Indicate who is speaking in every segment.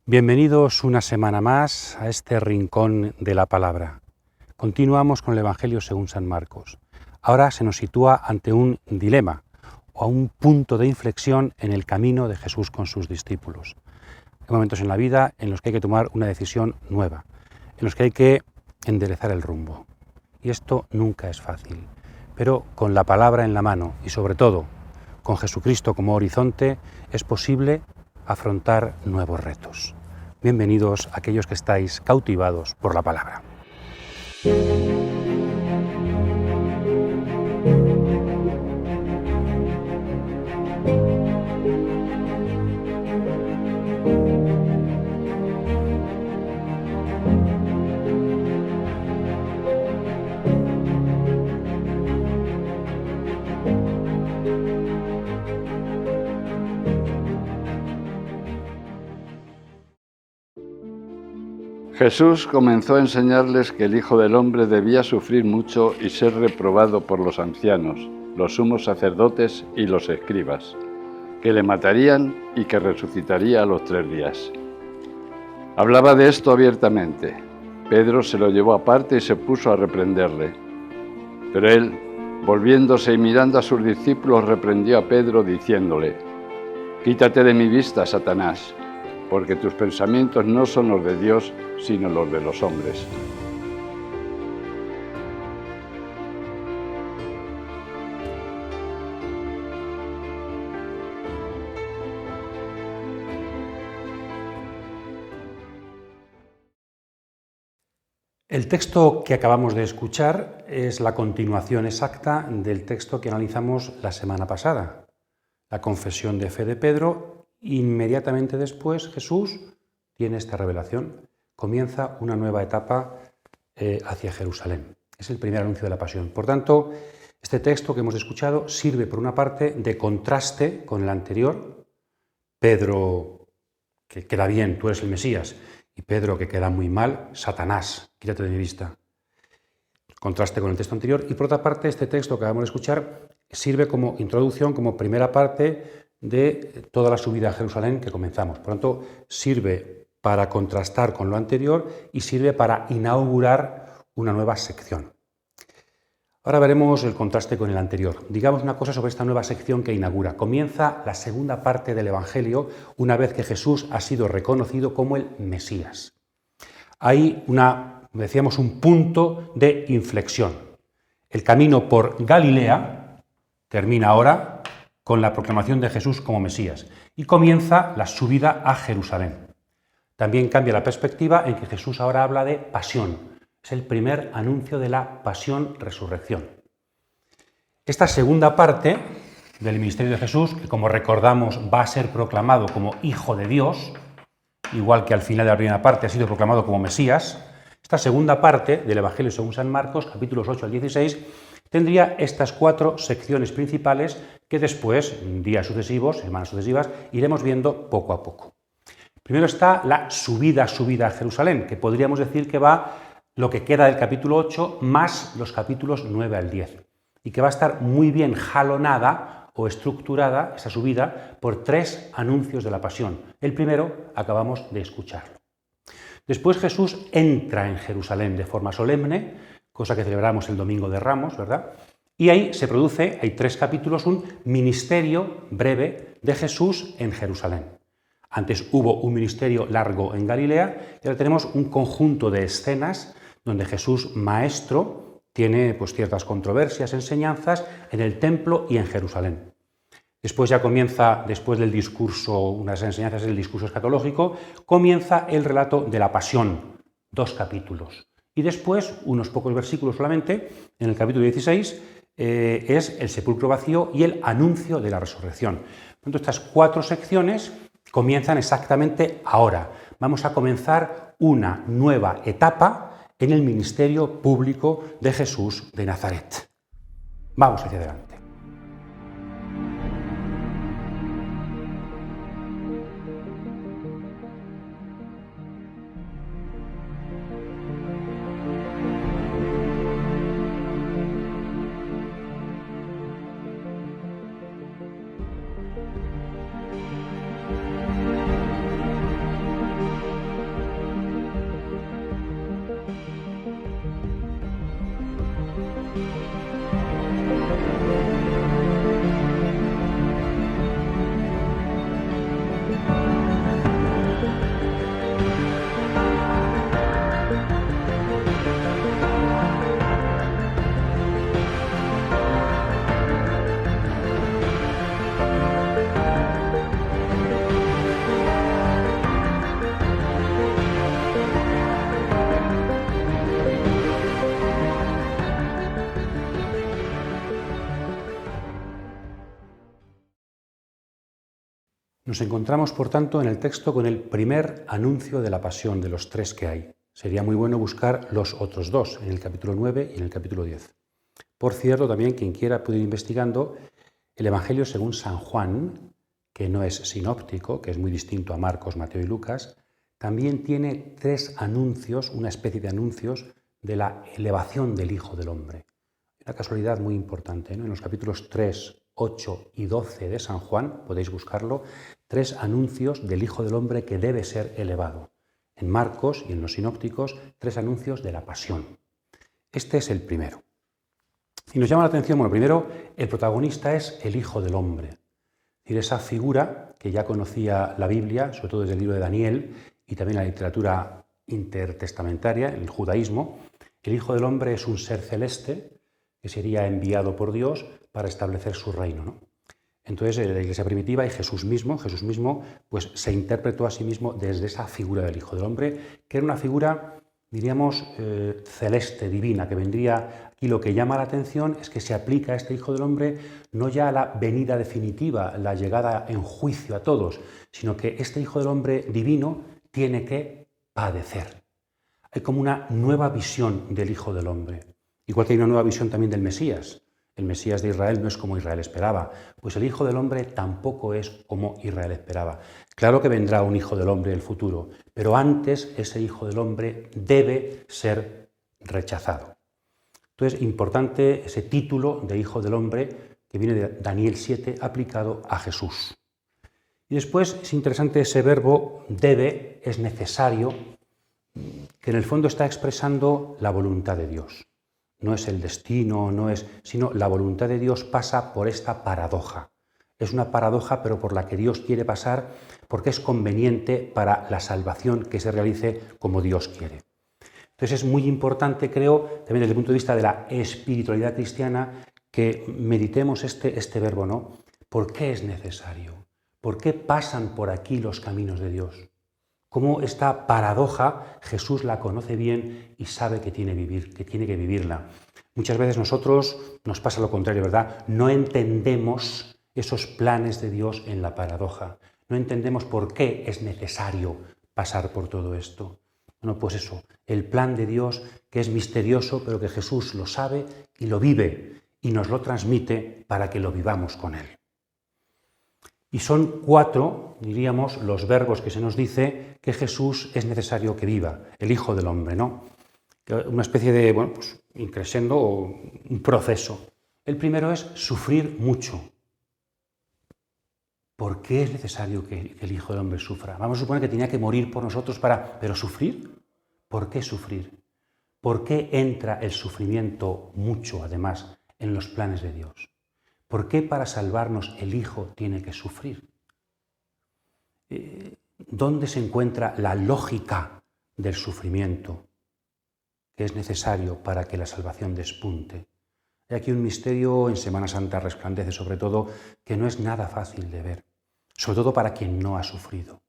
Speaker 1: Bienvenidos una semana más a este rincón de la palabra. Continuamos con el Evangelio según San Marcos. Ahora se nos sitúa ante un dilema o a un punto de inflexión en el camino de Jesús con sus discípulos. Hay momentos en la vida en los que hay que tomar una decisión nueva, en los que hay que enderezar el rumbo. Y esto nunca es fácil, pero con la palabra en la mano y sobre todo con Jesucristo como horizonte es posible afrontar nuevos retos. Bienvenidos aquellos que estáis cautivados por la palabra.
Speaker 2: Jesús comenzó a enseñarles que el Hijo del Hombre debía sufrir mucho y ser reprobado por los ancianos, los sumos sacerdotes y los escribas, que le matarían y que resucitaría a los 3 días. Hablaba de esto abiertamente. Pedro se lo llevó aparte y se puso a reprenderle. Pero él, volviéndose y mirando a sus discípulos, reprendió a Pedro diciéndole: «Quítate de mi vista, Satanás, porque tus pensamientos no son los de Dios, sino los de los hombres».
Speaker 1: El texto que acabamos de escuchar es la continuación exacta del texto que analizamos la semana pasada, la confesión de fe de Pedro. Inmediatamente después Jesús tiene esta revelación, comienza una nueva etapa hacia Jerusalén. Es el primer anuncio de la pasión. Por tanto, este texto que hemos escuchado sirve por una parte de contraste con el anterior. Pedro, que queda bien, tú eres el Mesías, y Pedro, que queda muy mal, Satanás, quítate de mi vista. Contraste con el texto anterior. Y por otra parte, este texto que acabamos de escuchar sirve como introducción, como primera parte de toda la subida a Jerusalén que comenzamos. Por tanto, sirve para contrastar con lo anterior y sirve para inaugurar una nueva sección. Ahora veremos el contraste con el anterior. Digamos una cosa sobre esta nueva sección que inaugura. Comienza la segunda parte del Evangelio una vez que Jesús ha sido reconocido como el Mesías. Hay un punto de inflexión. El camino por Galilea termina ahora con la proclamación de Jesús como Mesías y comienza la subida a Jerusalén. También cambia la perspectiva en que Jesús ahora habla de pasión. Es el primer anuncio de la pasión-resurrección. Esta segunda parte del ministerio de Jesús, que como recordamos va a ser proclamado como Hijo de Dios, igual que al final de la primera parte ha sido proclamado como Mesías, esta segunda parte del Evangelio según San Marcos, capítulos 8 al 16, tendría estas 4 secciones principales que después, en días sucesivos, semanas sucesivas, iremos viendo poco a poco. Primero está la subida a Jerusalén, que podríamos decir que va lo que queda del capítulo 8 más los capítulos 9 al 10, y que va a estar muy bien jalonada o estructurada esa subida por 3 anuncios de la pasión. El primero acabamos de escucharlo. Después Jesús entra en Jerusalén de forma solemne, cosa que celebramos el Domingo de Ramos, ¿verdad? Y ahí se produce, hay 3 capítulos, un ministerio breve de Jesús en Jerusalén. Antes hubo un ministerio largo en Galilea y ahora tenemos un conjunto de escenas donde Jesús, maestro, tiene ciertas controversias, enseñanzas en el templo y en Jerusalén. Después ya comienza, después del discurso, unas enseñanzas del discurso escatológico, comienza el relato de la pasión, 2 capítulos. Y después, unos pocos versículos solamente, en el capítulo 16, es el sepulcro vacío y el anuncio de la resurrección. Por tanto, estas 4 secciones comienzan exactamente ahora. Vamos a comenzar una nueva etapa en el ministerio público de Jesús de Nazaret. Vamos hacia adelante. Nos encontramos, por tanto, en el texto con el primer anuncio de la pasión, de los 3 que hay. Sería muy bueno buscar los otros 2, en el capítulo 9 y en el capítulo 10. Por cierto, también quien quiera puede ir investigando el Evangelio según San Juan, que no es sinóptico, que es muy distinto a Marcos, Mateo y Lucas, también tiene 3 anuncios, una especie de anuncios de la elevación del Hijo del Hombre. Una casualidad muy importante, ¿no? En los capítulos 3, 8 y 12 de San Juan, podéis buscarlo, 3 anuncios del Hijo del Hombre que debe ser elevado. En Marcos y en los sinópticos, 3 anuncios de la pasión. Este es el primero. Y nos llama la atención, bueno, primero, el protagonista es el Hijo del Hombre. Es decir, esa figura que ya conocía la Biblia, sobre todo desde el libro de Daniel y también la literatura intertestamentaria, el judaísmo. El Hijo del Hombre es un ser celeste que sería enviado por Dios para establecer su reino, ¿no? Entonces, en la Iglesia primitiva y Jesús mismo, pues se interpretó a sí mismo desde esa figura del Hijo del Hombre, que era una figura, diríamos, celeste, divina, que vendría. Aquí lo que llama la atención es que se aplica a este Hijo del Hombre no ya a la venida definitiva, la llegada en juicio a todos, sino que este Hijo del Hombre divino tiene que padecer. Hay como una nueva visión del Hijo del Hombre, igual que hay una nueva visión también del Mesías. El Mesías de Israel no es como Israel esperaba, pues el Hijo del Hombre tampoco es como Israel esperaba. Claro que vendrá un Hijo del Hombre en el futuro, pero antes ese Hijo del Hombre debe ser rechazado. Entonces, importante ese título de Hijo del Hombre que viene de Daniel 7 aplicado a Jesús. Y después es interesante ese verbo debe, es necesario, que en el fondo está expresando la voluntad de Dios. No es el destino, sino la voluntad de Dios pasa por esta paradoja. Es una paradoja, pero por la que Dios quiere pasar, porque es conveniente para la salvación que se realice como Dios quiere. Entonces es muy importante, creo, también desde el punto de vista de la espiritualidad cristiana, que meditemos este verbo, ¿no? ¿Por qué es necesario? ¿Por qué pasan por aquí los caminos de Dios? Cómo esta paradoja Jesús la conoce bien y sabe que tiene que vivirla. Muchas veces nosotros nos pasa lo contrario, ¿verdad? No entendemos esos planes de Dios en la paradoja. No entendemos por qué es necesario pasar por todo esto. Bueno, pues eso, el plan de Dios que es misterioso, pero que Jesús lo sabe y lo vive y nos lo transmite para que lo vivamos con Él. Y son 4, diríamos, los verbos que se nos dice que Jesús es necesario que viva, el Hijo del Hombre, ¿no? Una especie de, pues increscendo o un proceso. El primero es sufrir mucho. ¿Por qué es necesario que el Hijo del Hombre sufra? Vamos a suponer que tenía que morir por nosotros ¿pero sufrir? ¿Por qué sufrir? ¿Por qué entra el sufrimiento mucho, además, en los planes de Dios? ¿Por qué para salvarnos el Hijo tiene que sufrir? ¿Dónde se encuentra la lógica del sufrimiento que es necesario para que la salvación despunte? Hay aquí un misterio en Semana Santa resplandece, sobre todo, que no es nada fácil de ver, sobre todo para quien no ha sufrido.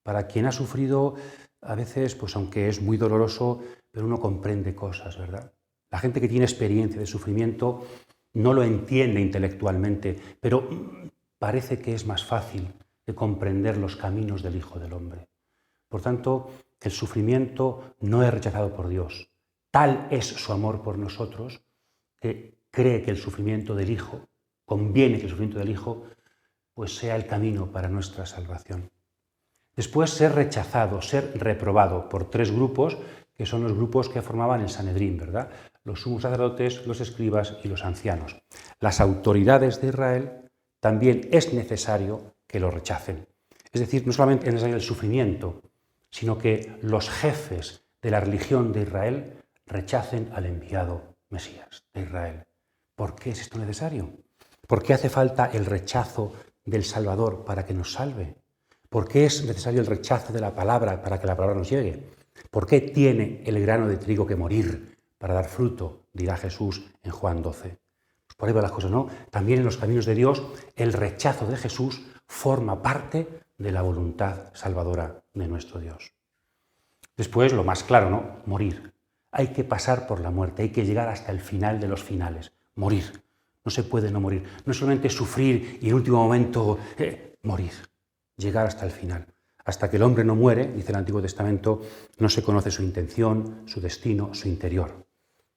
Speaker 1: Para quien ha sufrido, a veces, pues aunque es muy doloroso, pero uno comprende cosas, ¿verdad? La gente que tiene experiencia de sufrimiento no lo entiende intelectualmente, pero parece que es más fácil de comprender los caminos del Hijo del Hombre. Por tanto, el sufrimiento no es rechazado por Dios. Tal es su amor por nosotros que cree que el sufrimiento del Hijo, conviene que el sufrimiento del Hijo, pues sea el camino para nuestra salvación. Después, ser rechazado, ser reprobado por 3 grupos, que son los grupos que formaban el Sanedrín, ¿verdad? Los sumos sacerdotes, los escribas y los ancianos. Las autoridades de Israel también es necesario que lo rechacen. Es decir, no solamente es necesario el sufrimiento, sino que los jefes de la religión de Israel rechacen al enviado Mesías de Israel. ¿Por qué es esto necesario? ¿Por qué hace falta el rechazo del Salvador para que nos salve? ¿Por qué es necesario el rechazo de la palabra para que la palabra nos llegue? ¿Por qué tiene el grano de trigo que morir para dar fruto? Dirá Jesús en Juan 12. Pues por ahí van las cosas, ¿no? También en los caminos de Dios, el rechazo de Jesús forma parte de la voluntad salvadora de nuestro Dios. Después, lo más claro, ¿no? Morir. Hay que pasar por la muerte, hay que llegar hasta el final de los finales. Morir. No se puede no morir. No solamente sufrir y en último momento morir. llegar hasta el final. Hasta que el hombre no muere, dice el Antiguo Testamento, no se conoce su intención, su destino, su interior.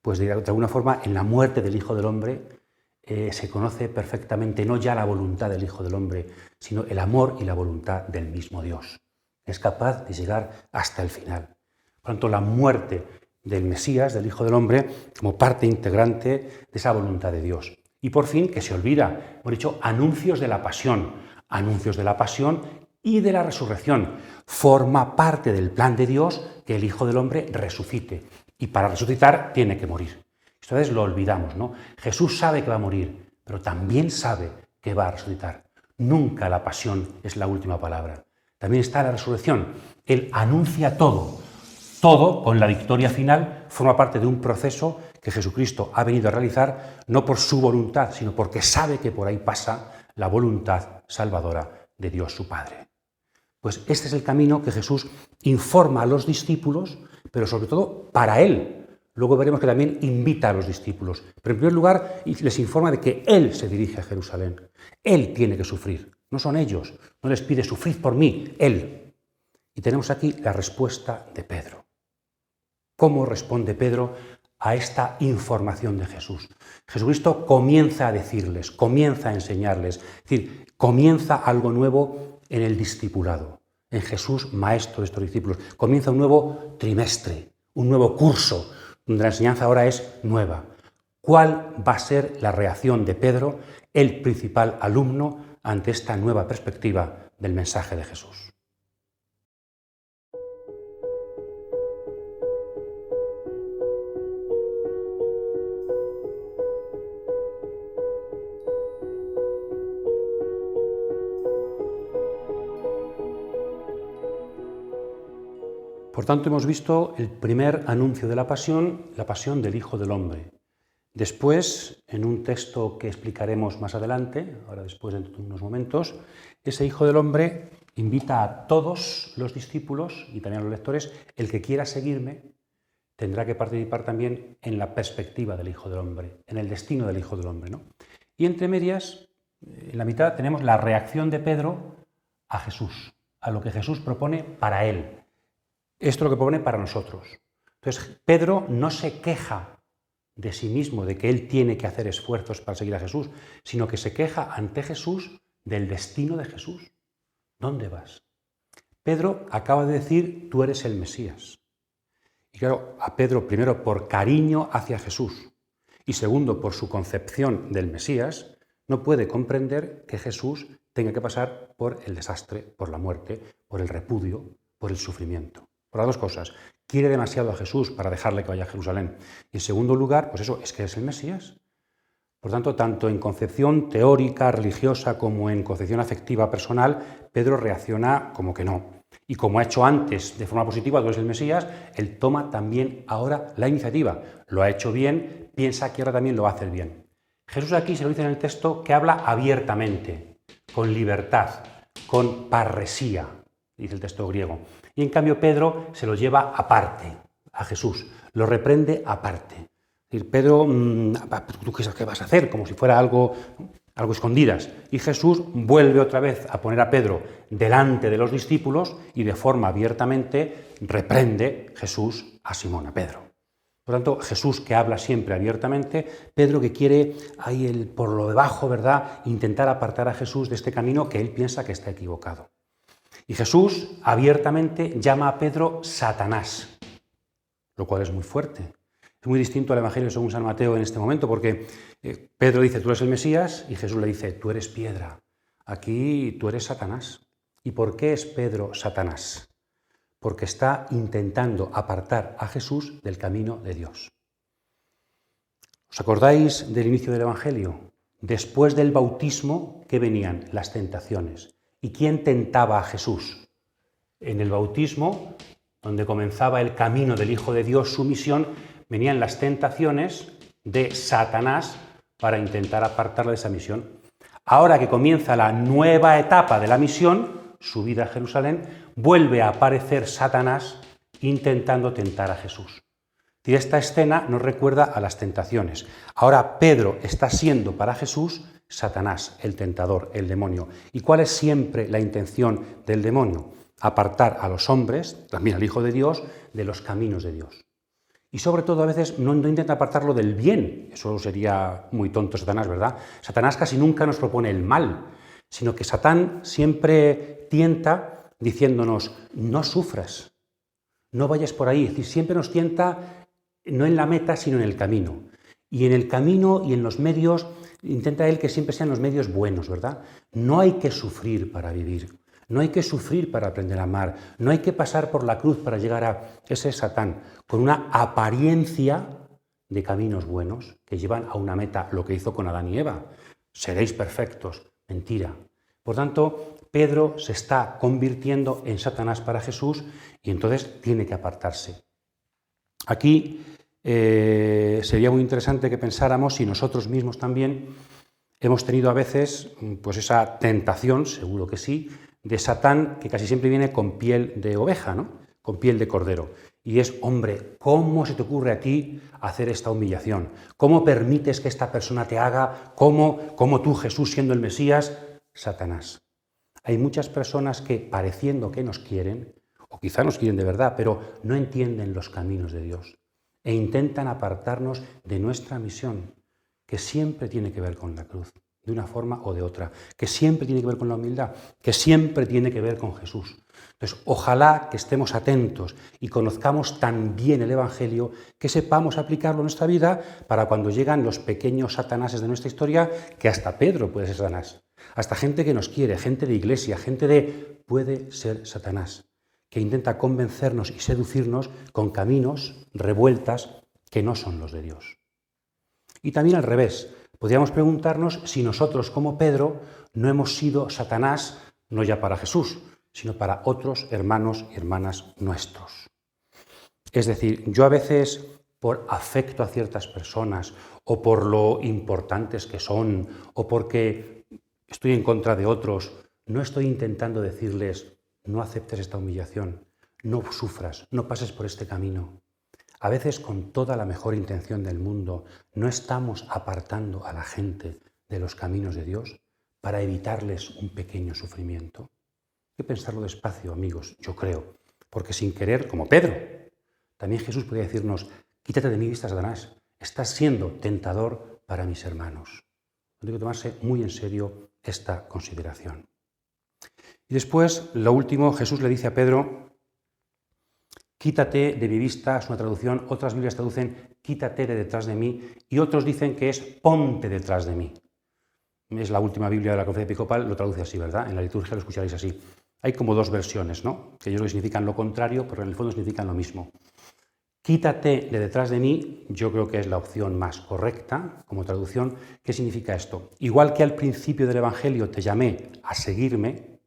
Speaker 1: Pues de alguna forma, en la muerte del Hijo del Hombre se conoce perfectamente no ya la voluntad del Hijo del Hombre, sino el amor y la voluntad del mismo Dios. Es capaz de llegar hasta el final. Por lo tanto, la muerte del Mesías, del Hijo del Hombre, como parte integrante de esa voluntad de Dios. Y por fin, que se olvida, hemos dicho, anuncios de la pasión y de la resurrección. Forma parte del plan de Dios que el Hijo del Hombre resucite. Y para resucitar tiene que morir. Esto a veces lo olvidamos, ¿no? Jesús sabe que va a morir, pero también sabe que va a resucitar. Nunca la pasión es la última palabra. También está la resurrección. Él anuncia todo. Todo, con la victoria final, forma parte de un proceso que Jesucristo ha venido a realizar no por su voluntad, sino porque sabe que por ahí pasa la voluntad salvadora de Dios su Padre. Pues este es el camino que Jesús informa a los discípulos, pero sobre todo para Él. Luego veremos que también invita a los discípulos. Pero en primer lugar les informa de que Él se dirige a Jerusalén. Él tiene que sufrir, no son ellos. No les pide sufrid por mí, Él. Y tenemos aquí la respuesta de Pedro. ¿Cómo responde Pedro a esta información de Jesús? Jesucristo comienza a decirles, comienza a enseñarles, es decir, comienza algo nuevo en el discipulado, en Jesús, maestro de estos discípulos. Comienza un nuevo trimestre, un nuevo curso, donde la enseñanza ahora es nueva. ¿Cuál va a ser la reacción de Pedro, el principal alumno, ante esta nueva perspectiva del mensaje de Jesús? Por tanto, hemos visto el primer anuncio de la pasión del Hijo del Hombre. Después, en un texto que explicaremos más adelante, ahora después de unos momentos, ese Hijo del Hombre invita a todos los discípulos y también a los lectores, el que quiera seguirme tendrá que participar también en la perspectiva del Hijo del Hombre, en el destino del Hijo del Hombre, ¿no? Y entre medias, en la mitad tenemos la reacción de Pedro a Jesús, a lo que Jesús propone para él. Esto es lo que propone para nosotros. Entonces, Pedro no se queja de sí mismo, de que él tiene que hacer esfuerzos para seguir a Jesús, sino que se queja ante Jesús del destino de Jesús. ¿Dónde vas? Pedro acaba de decir, tú eres el Mesías. Y claro, a Pedro, primero, por cariño hacia Jesús, y segundo, por su concepción del Mesías, no puede comprender que Jesús tenga que pasar por el desastre, por la muerte, por el repudio, por el sufrimiento. Por las dos cosas. Quiere demasiado a Jesús para dejarle que vaya a Jerusalén. Y en segundo lugar, pues eso, es que es el Mesías. Por tanto, tanto en concepción teórica, religiosa, como en concepción afectiva personal, Pedro reacciona como que no. Y como ha hecho antes de forma positiva, tú eres el Mesías, él toma también ahora la iniciativa. Lo ha hecho bien, piensa que ahora también lo va a hacer bien. Jesús aquí se lo dice en el texto que habla abiertamente, con libertad, con parresía, dice el texto griego. Y en cambio Pedro se lo lleva aparte, a Jesús, lo reprende aparte. Es decir, Pedro, ¿tú qué vas a hacer? Como si fuera algo escondidas. Y Jesús vuelve otra vez a poner a Pedro delante de los discípulos y de forma abiertamente reprende Jesús a Simón, a Pedro. Por tanto, Jesús que habla siempre abiertamente, Pedro que quiere ahí por lo debajo, ¿verdad?, intentar apartar a Jesús de este camino que él piensa que está equivocado. Y Jesús abiertamente llama a Pedro Satanás, lo cual es muy fuerte. Es muy distinto al Evangelio según San Mateo en este momento, porque Pedro dice, tú eres el Mesías, y Jesús le dice, tú eres piedra. Aquí tú eres Satanás. ¿Y por qué es Pedro Satanás? Porque está intentando apartar a Jesús del camino de Dios. ¿Os acordáis del inicio del Evangelio? Después del bautismo, ¿qué venían? Las tentaciones. ¿Y quién tentaba a Jesús? En el bautismo, donde comenzaba el camino del Hijo de Dios, su misión, venían las tentaciones de Satanás para intentar apartarle de esa misión. Ahora que comienza la nueva etapa de la misión, subida a Jerusalén, vuelve a aparecer Satanás intentando tentar a Jesús. Y esta escena nos recuerda a las tentaciones. Ahora Pedro está siendo para Jesús Satanás, el tentador, el demonio. ¿Y cuál es siempre la intención del demonio? Apartar a los hombres, también al Hijo de Dios, de los caminos de Dios. Y sobre todo a veces no intenta apartarlo del bien. Eso sería muy tonto Satanás, ¿verdad? Satanás casi nunca nos propone el mal, sino que Satán siempre tienta diciéndonos, no sufras, no vayas por ahí. Es decir, siempre nos tienta no en la meta, sino en el camino. Y en el camino y en los medios, intenta él que siempre sean los medios buenos, ¿verdad? No hay que sufrir para vivir, no hay que sufrir para aprender a amar, no hay que pasar por la cruz para llegar a ese Satán, con una apariencia de caminos buenos que llevan a una meta, lo que hizo con Adán y Eva. Seréis perfectos. Mentira. Por tanto, Pedro se está convirtiendo en Satanás para Jesús y entonces tiene que apartarse. Aquí sería muy interesante que pensáramos si nosotros mismos también hemos tenido a veces pues esa tentación, seguro que sí, de Satán, que casi siempre viene con piel de oveja, ¿no? Con piel de cordero. Y es, hombre, ¿cómo se te ocurre a ti hacer esta humillación? ¿Cómo permites que esta persona te haga? ¿Cómo tú, Jesús, siendo el Mesías? Satanás. Hay muchas personas que, pareciendo que nos quieren, o quizá nos quieren de verdad, pero no entienden los caminos de Dios e intentan apartarnos de nuestra misión, que siempre tiene que ver con la cruz, de una forma o de otra, que siempre tiene que ver con la humildad, que siempre tiene que ver con Jesús. Entonces, ojalá que estemos atentos y conozcamos tan bien el Evangelio que sepamos aplicarlo en nuestra vida para cuando llegan los pequeños satanáses de nuestra historia, que hasta Pedro puede ser Satanás, hasta gente que nos quiere, gente de iglesia, puede ser Satanás, que intenta convencernos y seducirnos con caminos, revueltas, que no son los de Dios. Y también al revés, podríamos preguntarnos si nosotros, como Pedro, no hemos sido Satanás, no ya para Jesús, sino para otros hermanos y hermanas nuestros. Es decir, yo a veces, por afecto a ciertas personas, o por lo importantes que son, o porque estoy en contra de otros, no estoy intentando decirles, no aceptes esta humillación, no sufras, no pases por este camino. A veces, con toda la mejor intención del mundo, no estamos apartando a la gente de los caminos de Dios para evitarles un pequeño sufrimiento. Hay que pensarlo despacio, amigos, yo creo, porque sin querer, como Pedro, también Jesús podría decirnos, quítate de mi vista, Satanás, estás siendo tentador para mis hermanos. Tengo que tomarse muy en serio esta consideración. Y después, lo último, Jesús le dice a Pedro, quítate de mi vista, es una traducción, otras Biblias traducen, quítate de detrás de mí, y otros dicen que es ponte detrás de mí. Es la última Biblia de la Conferencia Episcopal, lo traduce así, ¿verdad? En la liturgia lo escucharéis así. Hay como dos versiones, ¿no? Que ellos lo significan lo contrario, pero en el fondo significan lo mismo. Quítate de detrás de mí, yo creo que es la opción más correcta como traducción. ¿Qué significa esto? Igual que al principio del Evangelio te llamé a seguirme,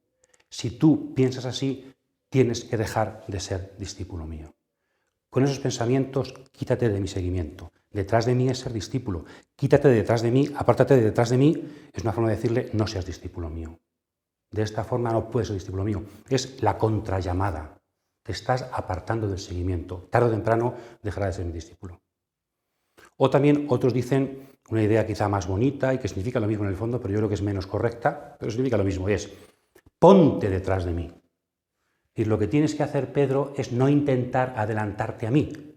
Speaker 1: si tú piensas así, tienes que dejar de ser discípulo mío. Con esos pensamientos, quítate de mi seguimiento. Detrás de mí es ser discípulo. Quítate de detrás de mí, apártate de detrás de mí, es una forma de decirle, no seas discípulo mío. De esta forma no puedes ser discípulo mío. Es la contrallamada. Te estás apartando del seguimiento. Tarde o temprano dejará de ser mi discípulo. O también otros dicen una idea quizá más bonita y que significa lo mismo en el fondo, pero yo creo que es menos correcta, pero significa lo mismo, es ponte detrás de mí. Y lo que tienes que hacer, Pedro, es no intentar adelantarte a mí.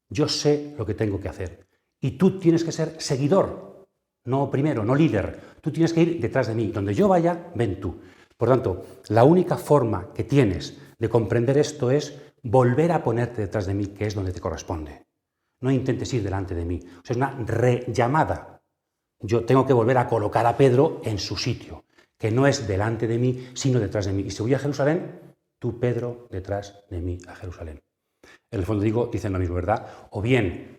Speaker 1: Yo sé lo que tengo que hacer. Y tú tienes que ser seguidor, no primero, no líder. Tú tienes que ir detrás de mí. Donde yo vaya, ven tú. Por tanto, la única forma que tienes de comprender esto es volver a ponerte detrás de mí, que es donde te corresponde. No intentes ir delante de mí. O sea, es una rellamada. Yo tengo que volver a colocar a Pedro en su sitio, que no es delante de mí, sino detrás de mí. Y si voy a Jerusalén, tú, Pedro, detrás de mí a Jerusalén. En el fondo dicen lo mismo, ¿verdad? O bien,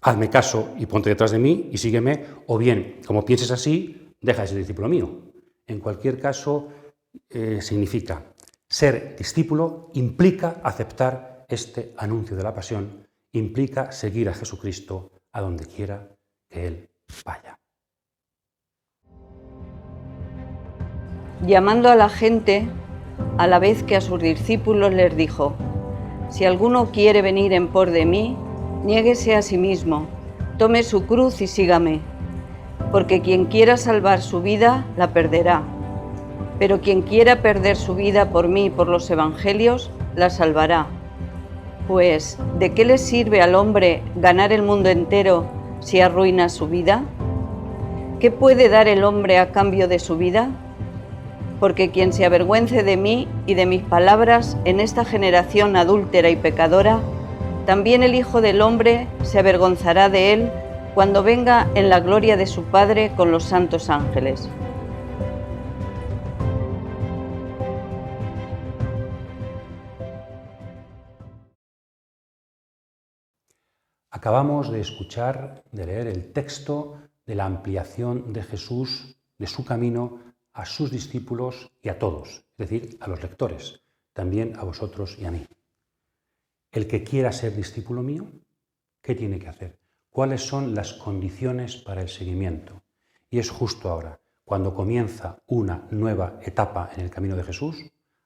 Speaker 1: hazme caso y ponte detrás de mí y sígueme, o bien, como pienses así, deja de ser discípulo mío. En cualquier caso, significa ser discípulo, implica aceptar este anuncio de la pasión, implica seguir a Jesucristo a donde quiera que Él vaya.
Speaker 3: Llamando a la gente, a la vez que a sus discípulos les dijo, si alguno quiere venir en pos de mí, niéguese a sí mismo, tome su cruz y sígame. porque quien quiera salvar su vida, la perderá. Pero quien quiera perder su vida por mí y por los evangelios, la salvará. Pues, ¿de qué le sirve al hombre ganar el mundo entero si arruina su vida? ¿Qué puede dar el hombre a cambio de su vida? Porque quien se avergüence de mí y de mis palabras en esta generación adúltera y pecadora, también el Hijo del Hombre se avergonzará de él cuando venga en la gloria de su Padre con los santos ángeles.
Speaker 1: Acabamos de escuchar, de leer el texto de la ampliación de Jesús, de su camino a sus discípulos y a todos, es decir, a los lectores, también a vosotros y a mí. El que quiera ser discípulo mío, ¿qué tiene que hacer? ¿Cuáles son las condiciones para el seguimiento? Y es justo ahora, cuando comienza una nueva etapa en el camino de Jesús,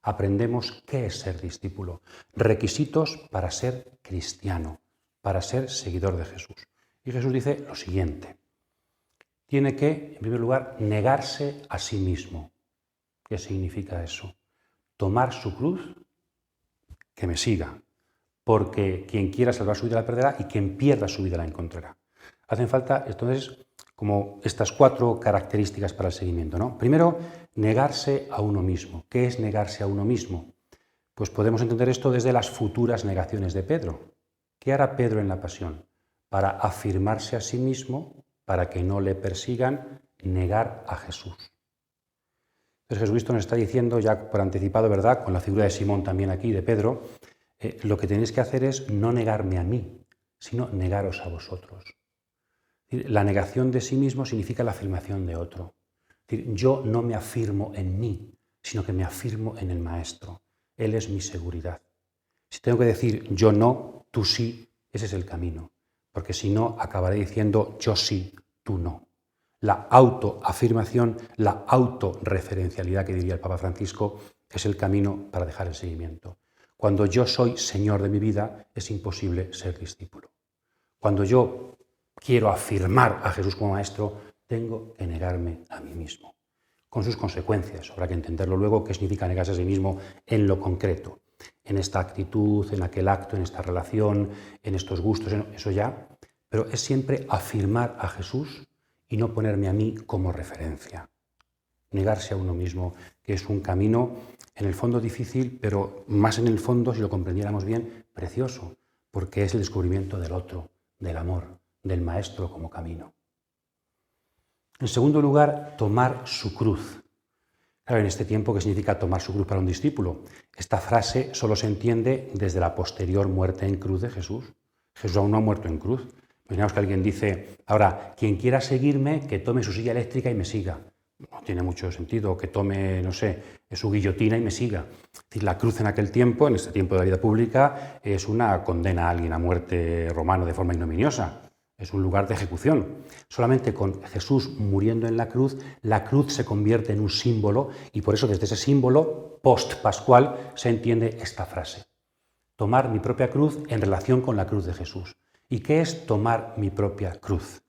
Speaker 1: aprendemos qué es ser discípulo, requisitos para ser cristiano, para ser seguidor de Jesús. Y Jesús dice lo siguiente: tiene que, en primer lugar, negarse a sí mismo. ¿Qué significa eso? Tomar su cruz, que me siga, porque quien quiera salvar su vida la perderá y quien pierda su vida la encontrará. Hacen falta, entonces, como estas 4 características para el seguimiento, ¿no? Primero, negarse a uno mismo. ¿Qué es negarse a uno mismo? Pues podemos entender esto desde las futuras negaciones de Pedro. ¿Qué hará Pedro en la pasión? Para afirmarse a sí mismo, para que no le persigan, negar a Jesús. Entonces Jesucristo nos está diciendo, ya por anticipado, ¿verdad?, con la figura de Simón también aquí, de Pedro, lo que tenéis que hacer es no negarme a mí, sino negaros a vosotros. La negación de sí mismo significa la afirmación de otro. Es decir, yo no me afirmo en mí, sino que me afirmo en el Maestro. Él es mi seguridad. Si tengo que decir yo no, tú sí, ese es el camino. Porque si no, acabaré diciendo yo sí, tú no. La autoafirmación, la autorreferencialidad que diría el Papa Francisco, es el camino para dejar el seguimiento. Cuando yo soy Señor de mi vida, es imposible ser discípulo. Cuando yo quiero afirmar a Jesús como Maestro, tengo que negarme a mí mismo, con sus consecuencias. Habrá que entenderlo luego, qué significa negarse a sí mismo en lo concreto, en esta actitud, en aquel acto, en esta relación, en estos gustos, eso ya, pero es siempre afirmar a Jesús y no ponerme a mí como referencia. Negarse a uno mismo, que es un camino en el fondo difícil, pero más en el fondo, si lo comprendiéramos bien, precioso, porque es el descubrimiento del otro, del amor, del Maestro como camino. En segundo lugar, tomar su cruz. Claro, en este tiempo, ¿qué significa tomar su cruz para un discípulo? Esta frase solo se entiende desde la posterior muerte en cruz de Jesús. Jesús aún no ha muerto en cruz. Imaginamos que alguien dice, ahora, quien quiera seguirme, que tome su silla eléctrica y me siga. No tiene mucho sentido, que tome, no sé, su guillotina y me siga. Es decir, la cruz en aquel tiempo, en este tiempo de la vida pública, es una condena a alguien a muerte romano de forma ignominiosa. Es un lugar de ejecución. Solamente con Jesús muriendo en la cruz se convierte en un símbolo y por eso desde ese símbolo post-pascual se entiende esta frase. Tomar mi propia cruz en relación con la cruz de Jesús. ¿Y qué es tomar mi propia cruz?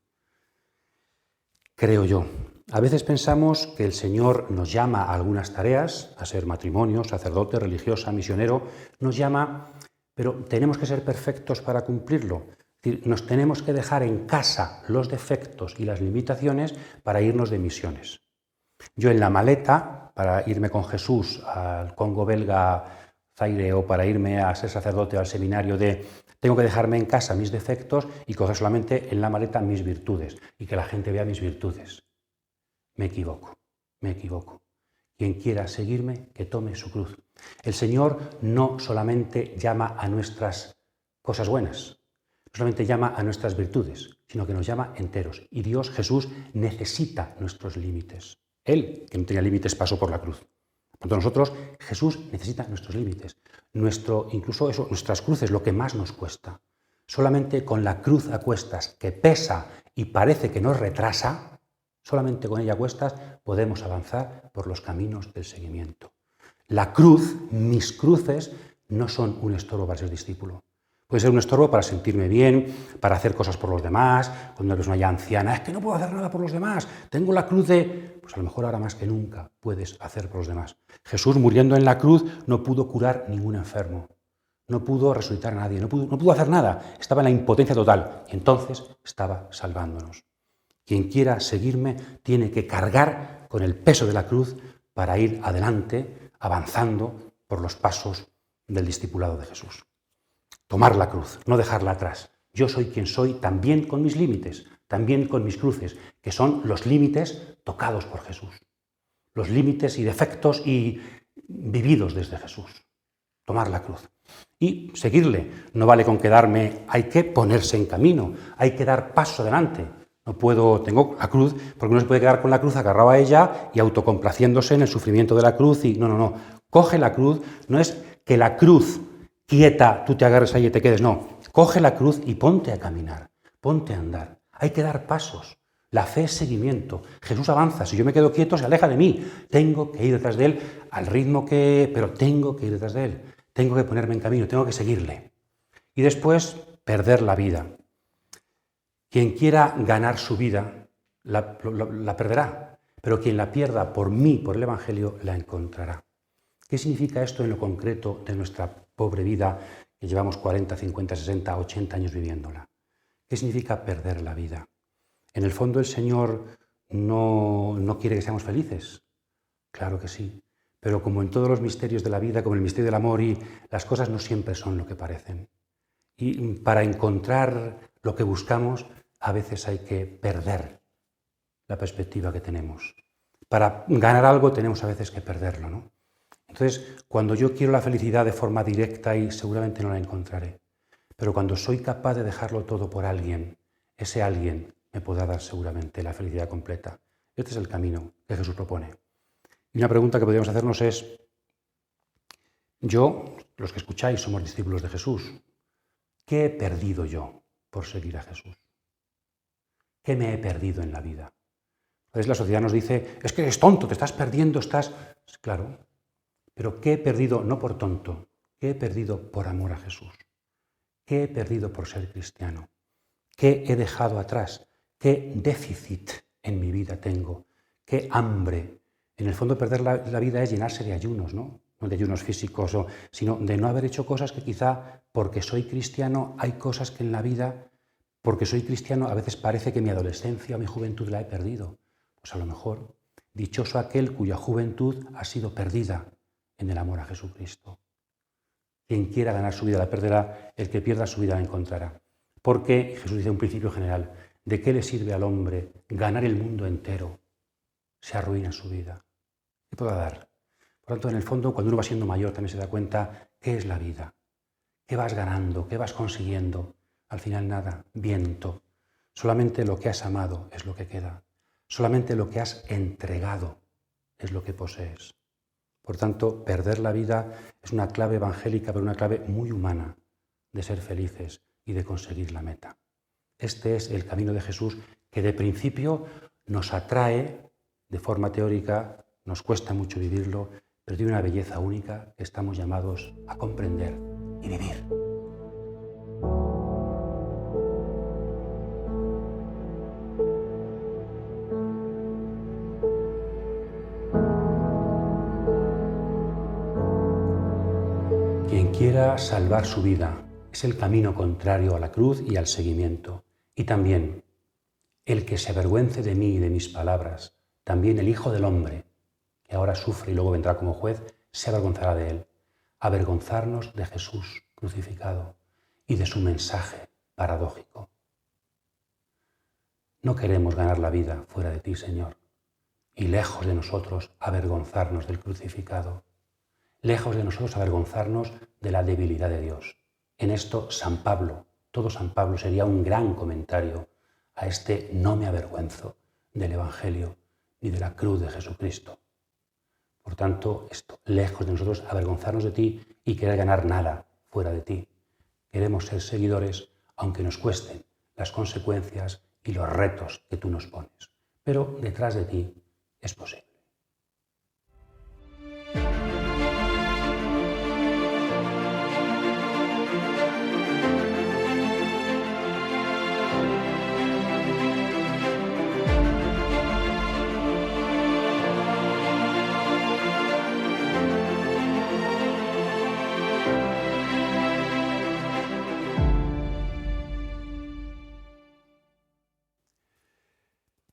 Speaker 1: Creo yo. A veces pensamos que el Señor nos llama a algunas tareas, a ser matrimonio, sacerdote, religiosa, misionero, nos llama, pero tenemos que ser perfectos para cumplirlo. Es decir, nos tenemos que dejar en casa los defectos y las limitaciones para irnos de misiones. Yo en la maleta, para irme con Jesús al Congo belga, Zaire, o para irme a ser sacerdote o al seminario tengo que dejarme en casa mis defectos y coger solamente en la maleta mis virtudes y que la gente vea mis virtudes. Me equivoco. Quien quiera seguirme, que tome su cruz. El Señor no solamente llama a nuestras cosas buenas, no solamente llama a nuestras virtudes, sino que nos llama enteros. Y Dios, Jesús, necesita nuestros límites. Él, que no tenía límites, pasó por la cruz. Por tanto, nosotros, Jesús necesita nuestros límites. Incluso eso, nuestras cruces, lo que más nos cuesta. Solamente con la cruz a cuestas, que pesa y parece que nos retrasa, solamente con ella a cuestas podemos avanzar por los caminos del seguimiento. La cruz, mis cruces, no son un estorbo para ser discípulo, Puede ser un estorbo para sentirme bien, para hacer cosas por los demás, cuando una persona ya anciana, es que no puedo hacer nada por los demás, tengo la cruz de... Pues a lo mejor ahora más que nunca puedes hacer por los demás. Jesús, muriendo en la cruz, no pudo curar ningún enfermo, no pudo resucitar a nadie, no pudo hacer nada, estaba en la impotencia total y entonces estaba salvándonos. Quien quiera seguirme tiene que cargar con el peso de la cruz para ir adelante, avanzando por los pasos del discipulado de Jesús. Tomar la cruz, no dejarla atrás. Yo soy quien soy, también con mis límites, también con mis cruces, que son los límites tocados por Jesús. Los límites y defectos y vividos desde Jesús. Tomar la cruz. Y seguirle. No vale con quedarme, hay que ponerse en camino, hay que dar paso adelante. Tengo la cruz, porque no se puede quedar con la cruz agarrado a ella y autocomplaciéndose en el sufrimiento de la cruz. Y no. Coge la cruz, no es que la cruz quieta, tú te agarres ahí y te quedes, no. Coge la cruz y ponte a caminar, ponte a andar. Hay que dar pasos. La fe es seguimiento. Jesús avanza, si yo me quedo quieto se aleja de mí. Tengo que ir detrás de él al ritmo pero tengo que ir detrás de él. Tengo que ponerme en camino, tengo que seguirle. Y después, perder la vida. Quien quiera ganar su vida, la perderá. Pero quien la pierda por mí, por el Evangelio, la encontrará. ¿Qué significa esto en lo concreto de nuestra pobre vida que llevamos 40, 50, 60, 80 años viviéndola? ¿Qué significa perder la vida? En el fondo el Señor no quiere que seamos felices. Claro que sí. Pero como en todos los misterios de la vida, como el misterio del amor, y las cosas no siempre son lo que parecen. Y para encontrar lo que buscamos, a veces hay que perder la perspectiva que tenemos. Para ganar algo tenemos a veces que perderlo, ¿no? Entonces, cuando yo quiero la felicidad de forma directa, y seguramente no la encontraré, pero cuando soy capaz de dejarlo todo por alguien, ese alguien me podrá dar seguramente la felicidad completa. Este es el camino que Jesús propone. Y una pregunta que podríamos hacernos es, los que escucháis somos discípulos de Jesús, ¿qué he perdido yo por seguir a Jesús? ¿Qué me he perdido en la vida? Entonces la sociedad nos dice, es que eres tonto, te estás perdiendo, Claro, pero ¿qué he perdido no por tonto? ¿Qué he perdido por amor a Jesús? ¿Qué he perdido por ser cristiano? ¿Qué he dejado atrás? ¿Qué déficit en mi vida tengo? ¿Qué hambre? En el fondo perder la vida es llenarse de ayunos, ¿no? No de ayunos físicos, sino de no haber hecho cosas que quizá porque soy cristiano hay cosas que en la vida, porque soy cristiano a veces parece que mi adolescencia o mi juventud la he perdido. Pues a lo mejor dichoso aquel cuya juventud ha sido perdida en el amor a Jesucristo. Quien quiera ganar su vida la perderá, el que pierda su vida la encontrará. Porque Jesús dice un principio general, ¿de qué le sirve al hombre ganar el mundo entero? Se arruina su vida. ¿Qué puedo dar? Por lo tanto, en el fondo, cuando uno va siendo mayor también se da cuenta qué es la vida, qué vas ganando, qué vas consiguiendo. Al final nada, viento. Solamente lo que has amado es lo que queda. Solamente lo que has entregado es lo que posees. Por tanto, perder la vida es una clave evangélica, pero una clave muy humana de ser felices y de conseguir la meta. Este es el camino de Jesús que de principio nos atrae de forma teórica, nos cuesta mucho vivirlo, pero tiene una belleza única que estamos llamados a comprender y vivir. Quien quiera salvar su vida es el camino contrario a la cruz y al seguimiento. Y también el que se avergüence de mí y de mis palabras, también el Hijo del Hombre, que ahora sufre y luego vendrá como juez, se avergonzará de él. Avergonzarnos de Jesús crucificado y de su mensaje paradójico. No queremos ganar la vida fuera de ti, Señor, y lejos de nosotros avergonzarnos del crucificado. Lejos de nosotros avergonzarnos de la debilidad de Dios. En esto San Pablo, todo San Pablo sería un gran comentario a este no me avergüenzo del Evangelio ni de la cruz de Jesucristo. Por tanto, lejos de nosotros avergonzarnos de ti y querer ganar nada fuera de ti. Queremos ser seguidores aunque nos cuesten las consecuencias y los retos que tú nos pones. Pero detrás de ti es posible.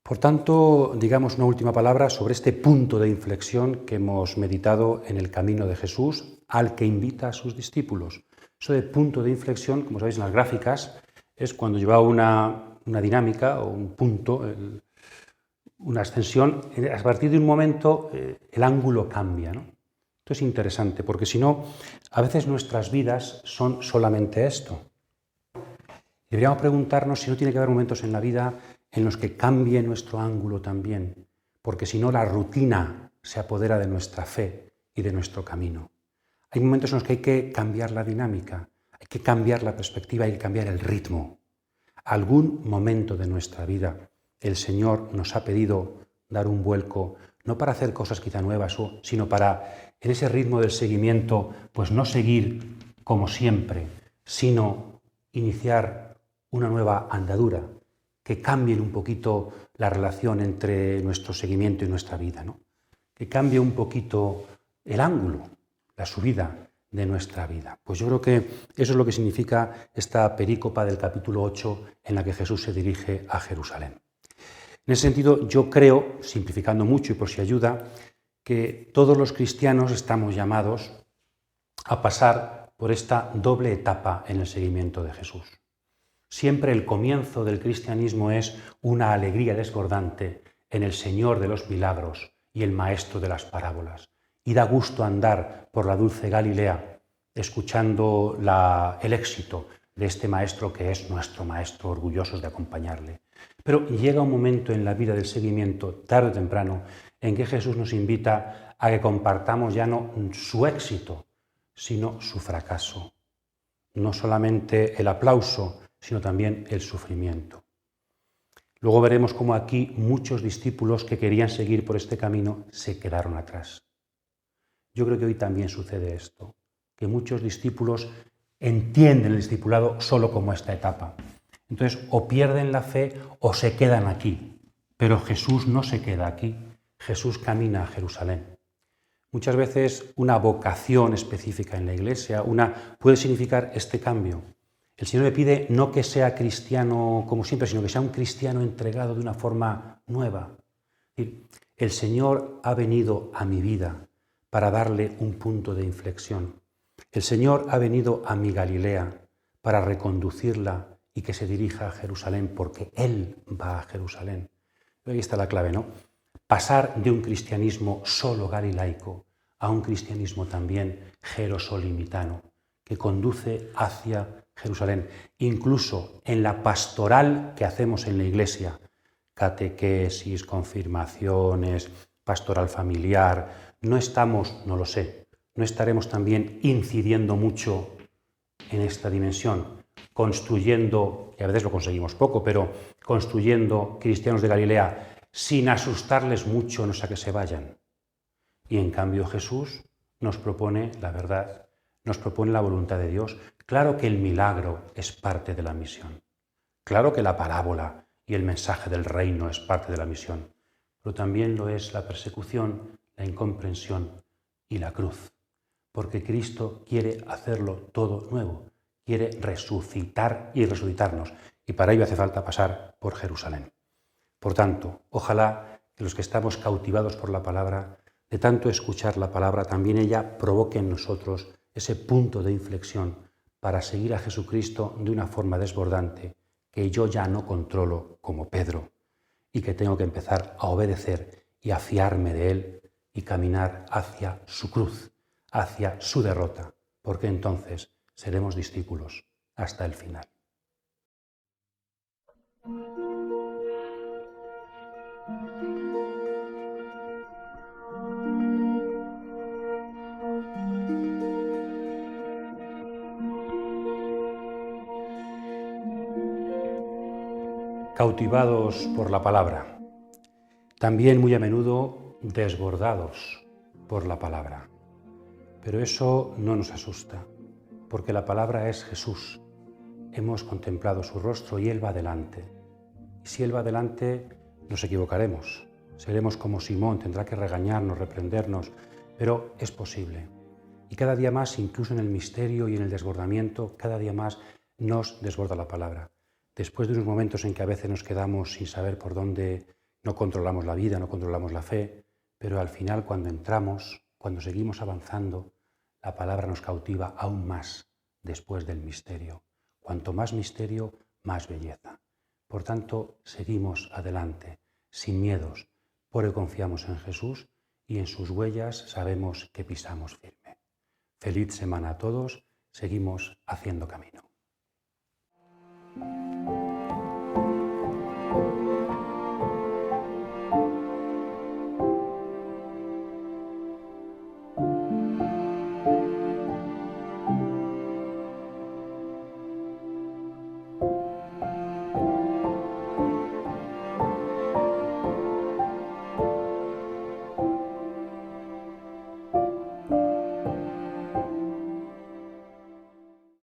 Speaker 1: Por tanto, digamos una última palabra sobre este punto de inflexión que hemos meditado en el camino de Jesús al que invita a sus discípulos. Eso de punto de inflexión, como sabéis en las gráficas, es cuando lleva una dinámica o un punto, una extensión, a partir de un momento el ángulo cambia, ¿no? Esto es interesante porque si no, a veces nuestras vidas son solamente esto. Deberíamos preguntarnos si no tiene que haber momentos en la vida en los que cambie nuestro ángulo también, porque si no la rutina se apodera de nuestra fe y de nuestro camino. Hay momentos en los que hay que cambiar la dinámica, hay que cambiar la perspectiva, hay que cambiar el ritmo. Algún momento de nuestra vida el Señor nos ha pedido dar un vuelco, no para hacer cosas quizá nuevas, sino para, en ese ritmo del seguimiento, pues no seguir como siempre, sino iniciar una nueva andadura, que cambie un poquito la relación entre nuestro seguimiento y nuestra vida, ¿no? Que cambie un poquito el ángulo, la subida de nuestra vida. Pues yo creo que eso es lo que significa esta perícopa del capítulo 8 en la que Jesús se dirige a Jerusalén. En ese sentido, yo creo, simplificando mucho y por si ayuda, que todos los cristianos estamos llamados a pasar por esta doble etapa en el seguimiento de Jesús. Siempre el comienzo del cristianismo es una alegría desbordante en el Señor de los milagros y el Maestro de las parábolas. Y da gusto andar por la dulce Galilea escuchando el éxito de este Maestro que es nuestro Maestro, orgullosos de acompañarle. Pero llega un momento en la vida del seguimiento, tarde o temprano, en que Jesús nos invita a que compartamos ya no su éxito, sino su fracaso. No solamente el aplauso, sino también el sufrimiento. Luego veremos cómo aquí muchos discípulos que querían seguir por este camino se quedaron atrás. Yo creo que hoy también sucede esto, que muchos discípulos entienden el discipulado solo como esta etapa. Entonces, o pierden la fe o se quedan aquí. Pero Jesús no se queda aquí, Jesús camina a Jerusalén. Muchas veces una vocación específica en la Iglesia puede significar este cambio. El Señor me pide no que sea cristiano como siempre, sino que sea un cristiano entregado de una forma nueva. El Señor ha venido a mi vida para darle un punto de inflexión. El Señor ha venido a mi Galilea para reconducirla y que se dirija a Jerusalén, porque Él va a Jerusalén. Ahí está la clave, ¿no? Pasar de un cristianismo solo galilaico a un cristianismo también jerosolimitano, que conduce hacia Jerusalén. Incluso en la pastoral que hacemos en la Iglesia, catequesis, confirmaciones, pastoral familiar, no estamos, no lo sé, no estaremos también incidiendo mucho en esta dimensión, construyendo, y a veces lo conseguimos poco, pero construyendo cristianos de Galilea sin asustarles mucho, no sé a que se vayan. Y en cambio Jesús nos propone la verdad, nos propone la voluntad de Dios. Claro que el milagro es parte de la misión. Claro que la parábola y el mensaje del reino es parte de la misión. Pero también lo es la persecución, la incomprensión y la cruz. Porque Cristo quiere hacerlo todo nuevo. Quiere resucitar y resucitarnos. Y para ello hace falta pasar por Jerusalén. Por tanto, ojalá que los que estamos cautivados por la palabra, de tanto escuchar la palabra, también ella provoque en nosotros ese punto de inflexión para seguir a Jesucristo de una forma desbordante que yo ya no controlo como Pedro y que tengo que empezar a obedecer y a fiarme de Él y caminar hacia su cruz, hacia su derrota, porque entonces seremos discípulos hasta el final. Cautivados por la palabra, también muy a menudo desbordados por la palabra. Pero eso no nos asusta, porque la palabra es Jesús. Hemos contemplado su rostro y Él va adelante. Y si Él va adelante, nos equivocaremos. Seremos como Simón, tendrá que regañarnos, reprendernos, pero es posible. Y cada día más, incluso en el misterio y en el desbordamiento, cada día más nos desborda la palabra. Después de unos momentos en que a veces nos quedamos sin saber por dónde No controlamos la vida, no controlamos la fe, pero al final cuando entramos, cuando seguimos avanzando, la palabra nos cautiva aún más después del misterio. Cuanto más misterio, más belleza. Por tanto, seguimos adelante, sin miedos, porque confiamos en Jesús y en sus huellas sabemos que pisamos firme. Feliz semana a todos, seguimos haciendo camino.